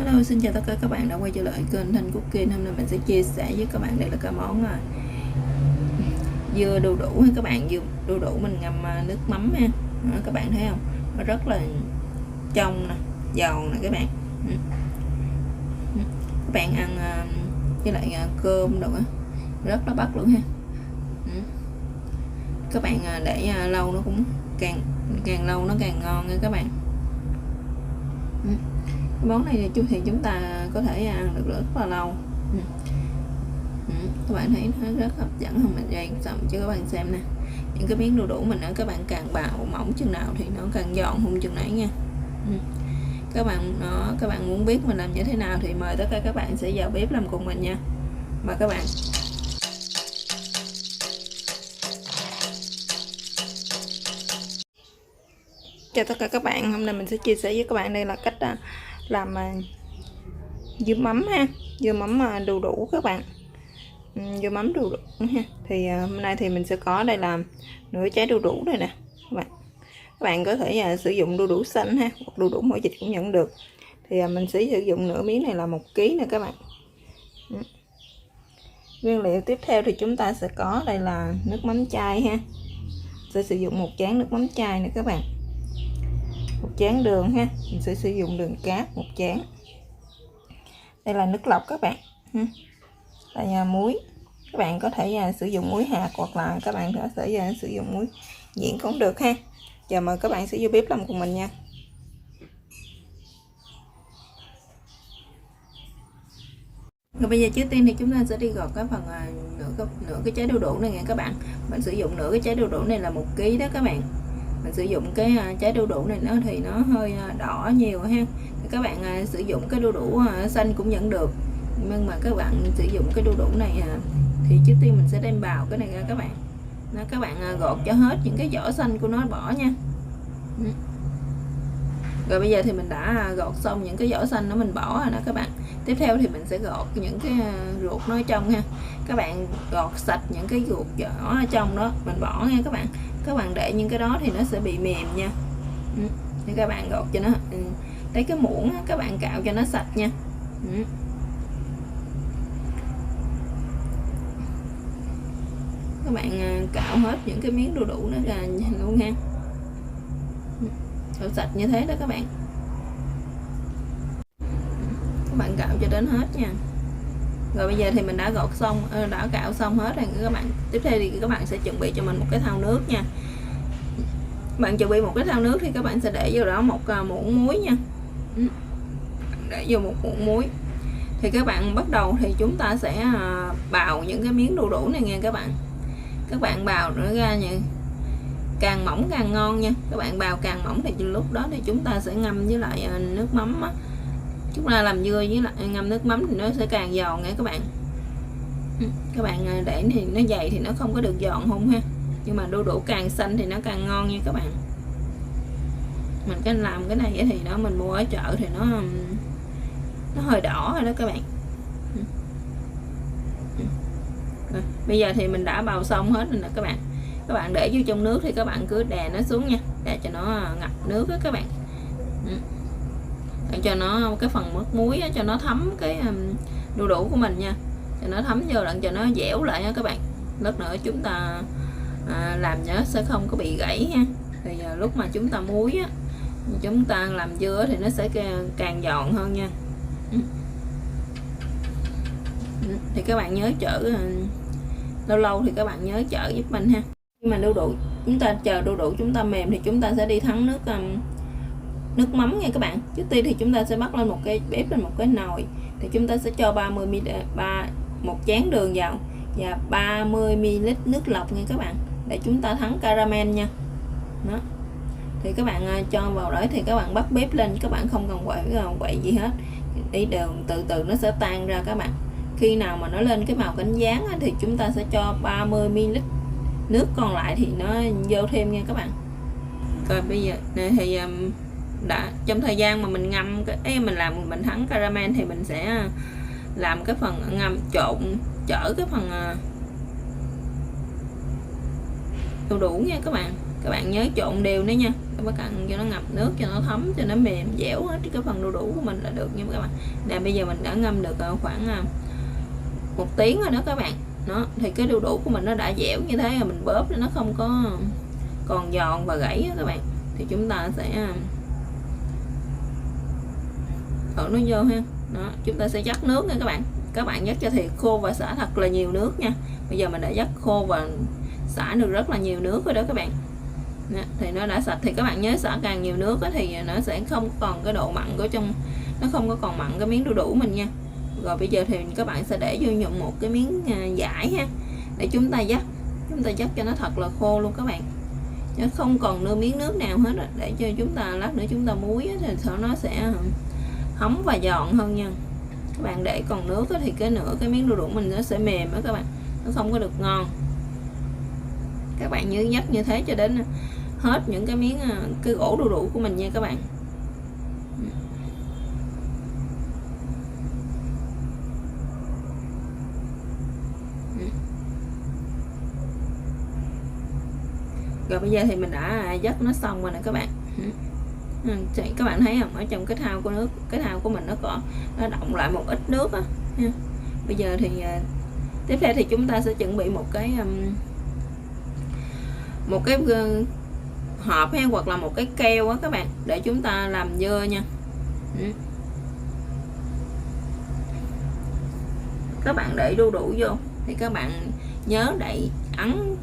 Hello, xin chào tất cả các bạn đã quay trở lại kênh Thanh Cooking. Hôm nay mình sẽ chia sẻ với các bạn đây là cái món dưa đu đủ ha các bạn. Dưa đu đủ mình ngâm nước mắm ha. Đó, các bạn thấy không? Nó rất là trong nè, giòn nè các bạn. Các bạn ăn với lại cơm đồ á, rất là bắt luôn ha. Các bạn để lâu nó cũng càng lâu nó càng ngon nha các bạn. Cái món này thì chúng ta có thể ăn được rất là lâu. Các bạn thấy nó rất hấp dẫn không? Mình đây xong cho các bạn xem nè. Những cái miếng đu đủ mình ở các bạn càng bào mỏng chừng nào thì nó càng giòn hơn chừng nấy nha. Các bạn muốn biết mình làm như thế nào thì mời tất cả các bạn sẽ vào bếp làm cùng mình nha. Mời các bạn. Chào tất cả các bạn, hôm nay mình sẽ chia sẻ với các bạn đây là cách làm dưa mắm ha, dưa mắm đu đủ các bạn. Dưa mắm đu đủ ha. Thì hôm nay thì mình sẽ có đây là nửa trái đu đủ đây nè các bạn có thể sử dụng đu đủ xanh ha, hoặc đu đủ mỗi vịt cũng nhận được. Thì mình sẽ sử dụng nửa miếng này là 1 kg nè các bạn. Nguyên liệu tiếp theo thì chúng ta sẽ có đây là nước mắm chai ha, sẽ sử dụng 1 chén nước mắm chai nè các bạn, 1 chén đường ha, mình sẽ sử dụng đường cát 1 chén. Đây là nước lọc các bạn. Đây là muối, các bạn có thể sử dụng muối hạt hoặc là các bạn có thể sử dụng muối nhuyễn cũng được ha. Giờ mời các bạn sẽ vô bếp làm cùng mình nha. Rồi bây giờ trước tiên thì chúng ta sẽ đi gọt cái phần nửa cái trái đu đủ này nha các bạn. Mình sử dụng nửa cái trái đu đủ này là 1 kg đó các bạn. Mình sử dụng cái trái đu đủ này thì nó hơi đỏ nhiều ha. Thì các bạn sử dụng cái đu đủ xanh cũng vẫn được, nhưng mà các bạn sử dụng cái đu đủ này thì trước tiên mình sẽ đem bào cái này ra các bạn. Các bạn gọt cho hết những cái vỏ xanh của nó bỏ nha. Rồi bây giờ thì mình đã gọt xong những cái vỏ xanh nó mình bỏ rồi đó các bạn. Tiếp theo thì mình sẽ gọt những cái ruột nó ở trong ha. Các bạn gọt sạch những cái ruột vỏ ở trong đó mình bỏ nha các bạn. Các bạn để những cái đó thì nó sẽ bị mềm nha. Thì các bạn gọt cho nó lấy cái muỗng các bạn cạo cho nó sạch nha. Các bạn cạo hết những cái miếng đu đủ nó ra luôn ha. Cạo sạch như thế đó các bạn. Các bạn cạo cho đến hết nha. Rồi bây giờ thì mình đã gọt xong, đã cạo xong hết rồi các bạn. Tiếp theo thì các bạn sẽ chuẩn bị cho mình một cái thau nước nha. Bạn chuẩn bị một cái thau nước thì các bạn sẽ để vô đó 1 muỗng muối nha. Để vô 1 muỗng muối. Thì các bạn bắt đầu thì chúng ta sẽ bào những cái miếng đu đủ này nha các bạn. Các bạn bào nó ra như càng mỏng càng ngon nha. Các bạn bào càng mỏng thì lúc đó thì chúng ta sẽ ngâm với lại nước mắm á. Chúng ta làm dưa với lại ngâm nước mắm thì nó sẽ càng giòn nha các bạn. Các bạn để thì nó dày thì nó không có được giòn không ha. Nhưng mà đu đủ càng xanh thì nó càng ngon nha các bạn. Mình cái làm cái này thì nó mình mua ở chợ thì nó hơi đỏ rồi đó các bạn. Rồi, bây giờ thì mình đã bào xong hết rồi nè các bạn. Các bạn để vô trong nước thì các bạn cứ đè nó xuống nha, để cho nó ngập nước đó các bạn. Để cho nó cái phần mất muối đó, cho nó thấm cái đu đủ của mình nha, cho nó thấm vô đặng cho nó dẻo lại nha các bạn. Lúc nữa chúng ta làm nó sẽ không có bị gãy ha. Thì lúc mà chúng ta muối á, chúng ta làm dưa thì nó sẽ càng giòn hơn nha. Thì các bạn nhớ chở lâu lâu thì các bạn nhớ chở giúp mình ha. Nhưng mà đu đủ chúng ta chờ đu đủ chúng ta mềm thì chúng ta sẽ đi thắng nước mắm nha các bạn. Trước tiên thì chúng ta sẽ bắt lên một cái bếp, lên một cái nồi thì chúng ta sẽ cho 1 chén đường vào và 30 ml nước lọc nha các bạn, để chúng ta thắng caramel nha. Đó. Thì các bạn cho vào đấy thì các bạn bắt bếp lên, các bạn không cần quậy gì hết. Đi đường từ từ nó sẽ tan ra các bạn. Khi nào mà nó lên cái màu cánh gián thì chúng ta sẽ cho 30 ml nước còn lại thì nó vô thêm nha các bạn. Rồi bây giờ này thì đã trong thời gian mà mình ngâm mình thắng caramel thì mình sẽ làm cái phần ngâm chở cái phần đu đủ nha các bạn. Các bạn nhớ trộn đều nữa nha, các bạn cho nó ngập nước, cho nó thấm, cho nó mềm dẻo hết cái phần đu đủ của mình là được nha các bạn. Nè bây giờ mình đã ngâm được khoảng 1 tiếng rồi đó các bạn. Đó thì cái đu đủ của mình nó đã dẻo như thế rồi, mình bóp nó không có còn giòn và gãy đó các bạn. Thì chúng ta sẽ đổ nó vô ha. Đó, chúng ta sẽ dắt nước nha các bạn. Các bạn dắt cho thiệt khô và xả thật là nhiều nước nha. Bây giờ mình đã dắt khô và xả được rất là nhiều nước rồi đó các bạn. Đó, thì nó đã sạch, thì các bạn nhớ xả càng nhiều nước thì nó sẽ không còn cái độ mặn của trong, nó không có còn mặn cái miếng đu đủ mình nha. Rồi bây giờ thì các bạn sẽ để vô nhộn một cái miếng vải ha, để chúng ta dắt cho nó thật là khô luôn các bạn. Nó không còn đưa miếng nước nào hết, để cho chúng ta lát nữa chúng ta muối thì nó sẽ hóng và giòn hơn nha. Các bạn để còn nước thì cái nửa cái miếng đu đủ mình nó sẽ mềm đó các bạn, nó không có được ngon. Các bạn nhớ dắt như thế cho đến hết những cái miếng cái gỗ đu đủ của mình nha các bạn. Rồi bây giờ thì mình đã dắt nó xong rồi nè các bạn. Các bạn thấy không, ở trong cái thau của nước, cái thau của mình nó động lại một ít nước á. Bây giờ thì tiếp theo thì chúng ta sẽ chuẩn bị một cái hộp hay hoặc là một cái keo á các bạn, để chúng ta làm dưa nha. Các bạn để đu đủ vô thì các bạn nhớ đậy ấn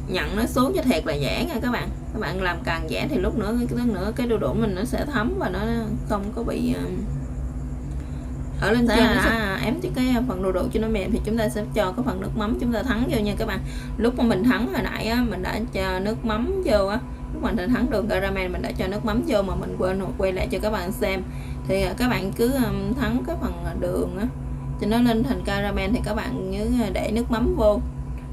nhận nó xuống cho thiệt là dẻ nha các bạn. Các bạn làm càng dẻ thì lúc nữa cái đu đủ mình nó sẽ thấm và nó không có bị ở lên trên. Nó sẽ ém cái phần đu đủ cho nó mềm thì chúng ta sẽ cho cái phần nước mắm chúng ta thắng vô nha các bạn. Lúc mà mình thắng hồi nãy á, mình đã cho nước mắm vô á, lúc mình thắng đường caramel mình đã cho nước mắm vô mà mình quay lại cho các bạn xem. Thì các bạn cứ thắng cái phần đường á cho nó lên thành caramel thì các bạn nhớ để nước mắm vô.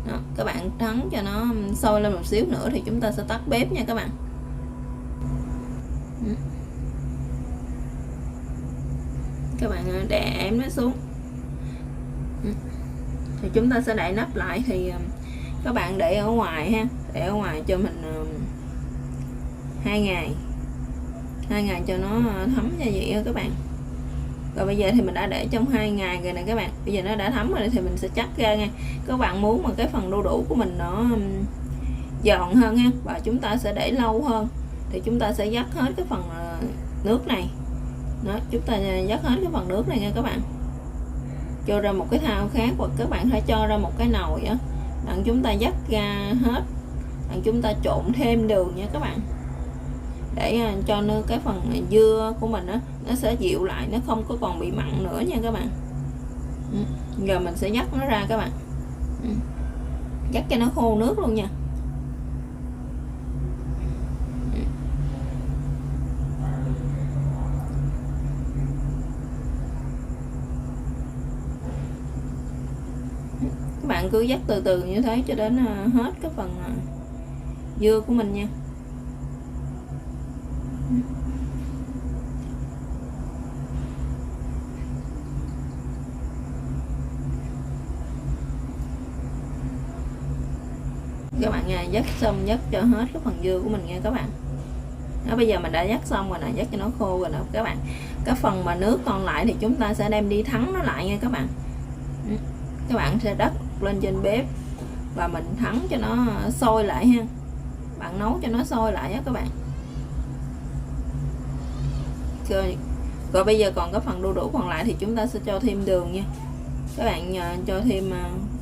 Đó, các bạn thắng cho nó sôi lên một xíu nữa thì chúng ta sẽ tắt bếp nha các bạn. Các bạn đè ém nó xuống thì chúng ta sẽ đậy nắp lại. Thì các bạn để ở ngoài ha, để ở ngoài cho mình 2 ngày cho nó thấm gia vị các bạn. Rồi bây giờ thì mình đã để trong 2 ngày rồi nè các bạn. Bây giờ nó đã thấm rồi thì mình sẽ chắc ra nha. Các bạn muốn mà cái phần đu đủ của mình nó giòn hơn ha, và chúng ta sẽ để lâu hơn thì chúng ta sẽ dắt hết cái phần nước này. Đó, chúng ta dắt hết cái phần nước này nha các bạn, cho ra một cái thau khác, hoặc các bạn phải cho ra một cái nồi á, đặng chúng ta dắt ra hết, đặng chúng ta trộn thêm đường nha các bạn, để cho nó cái phần dưa của mình á nó sẽ dịu lại, nó không có còn bị mặn nữa nha các bạn. Giờ mình sẽ dắt nó ra các bạn, dắt cho nó khô nước luôn nha. Các bạn cứ dắt từ từ như thế cho đến hết cái phần dưa của mình nha. Các bạn dắt xong, dắt cho hết cái phần dưa của mình nha các bạn. Đó, bây giờ mình đã dắt xong rồi nè, dắt cho nó khô rồi nè các bạn. Cái phần mà nước còn lại thì chúng ta sẽ đem đi thắng nó lại nha các bạn. Các bạn sẽ đắp lên trên bếp và mình thắng cho nó sôi lại ha. Bạn nấu cho nó sôi lại á các bạn. Rồi bây giờ còn cái phần đu đủ còn lại thì chúng ta sẽ cho thêm đường nha. Các bạn cho thêm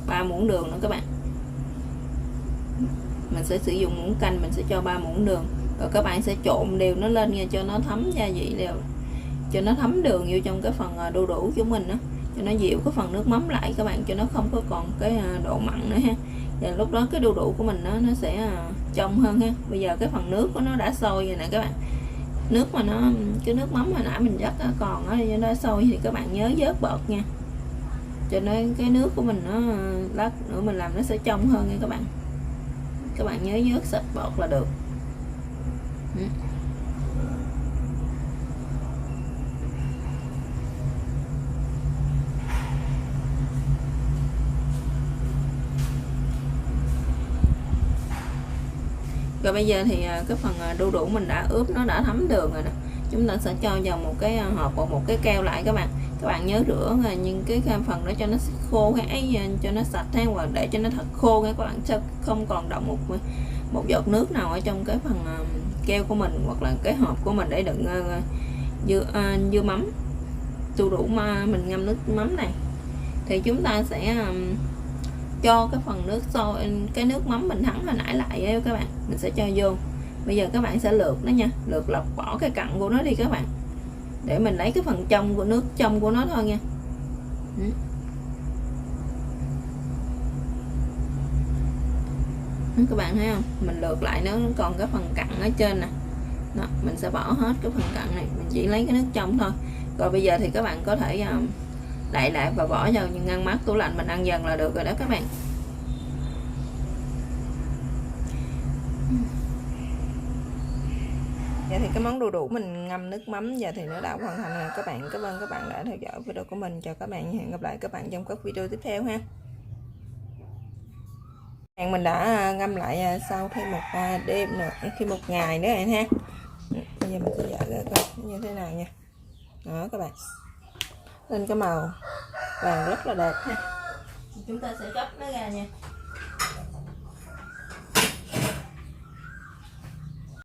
3 muỗng đường nữa các bạn. Mình sẽ sử dụng muỗng canh, mình sẽ cho 3 muỗng đường. Rồi các bạn sẽ trộn đều nó lên nha, cho nó thấm gia vị đều, cho nó thấm đường vô trong cái phần đu đủ của mình đó, cho nó dịu cái phần nước mắm lại các bạn, cho nó không có còn cái độ mặn nữa ha. Và lúc đó cái đu đủ của mình nó sẽ trong hơn ha. Bây giờ cái phần nước của nó đã sôi rồi nè các bạn. Nước mà nó, cái nước mắm hồi nãy mình dắt còn ở nó sôi thì các bạn nhớ vớt bọt nha, cho nên cái nước của mình nó lát nữa mình làm nó sẽ trong hơn nha các bạn. Các bạn nhớ vớt sạch bọt là được. Rồi bây giờ thì cái phần đu đủ mình đã ướp nó đã thấm đường rồi nè, chúng ta sẽ cho vào một cái hộp hoặc một cái keo lại các bạn nhớ rửa những cái phần đó cho nó khô cái cho nó sạch ha, và để cho nó thật khô các bạn, sẽ không còn động một giọt nước nào ở trong cái phần keo của mình hoặc là cái hộp của mình để đựng dưa mắm đu đủ mà mình ngâm nước mắm này. Thì chúng ta sẽ cho cái phần nước sôi, cái nước mắm mình thắng hồi nãy lại các bạn, mình sẽ cho vô. Bây giờ các bạn sẽ lượt nó nha, lượt lọc bỏ cái cặn của nó đi các bạn, để mình lấy cái phần trong của nước trong của nó thôi nha. Các bạn thấy không, mình lượt lại nó còn cái phần cặn ở trên nè. Đó, mình sẽ bỏ hết cái phần cặn này, mình chỉ lấy cái nước trong thôi. Rồi bây giờ thì các bạn có thể đậy lại và bỏ vào ngăn mát tủ lạnh mình ăn dần là được rồi đó các bạn. Vậy thì cái món đu đủ mình ngâm nước mắm giờ thì nó đã hoàn thành rồi các bạn. Cảm ơn các bạn đã theo dõi video của mình. Chào các bạn, hẹn gặp lại các bạn trong các video tiếp theo ha. Mình đã ngâm lại sau thêm một đêm nữa, khi một ngày nữa này ha. Bây giờ mình sẽ dở ra coi như thế nào nha. Đó các bạn, lên cái màu vàng rất là đẹp ha. Chúng ta sẽ gấp nó ra nha.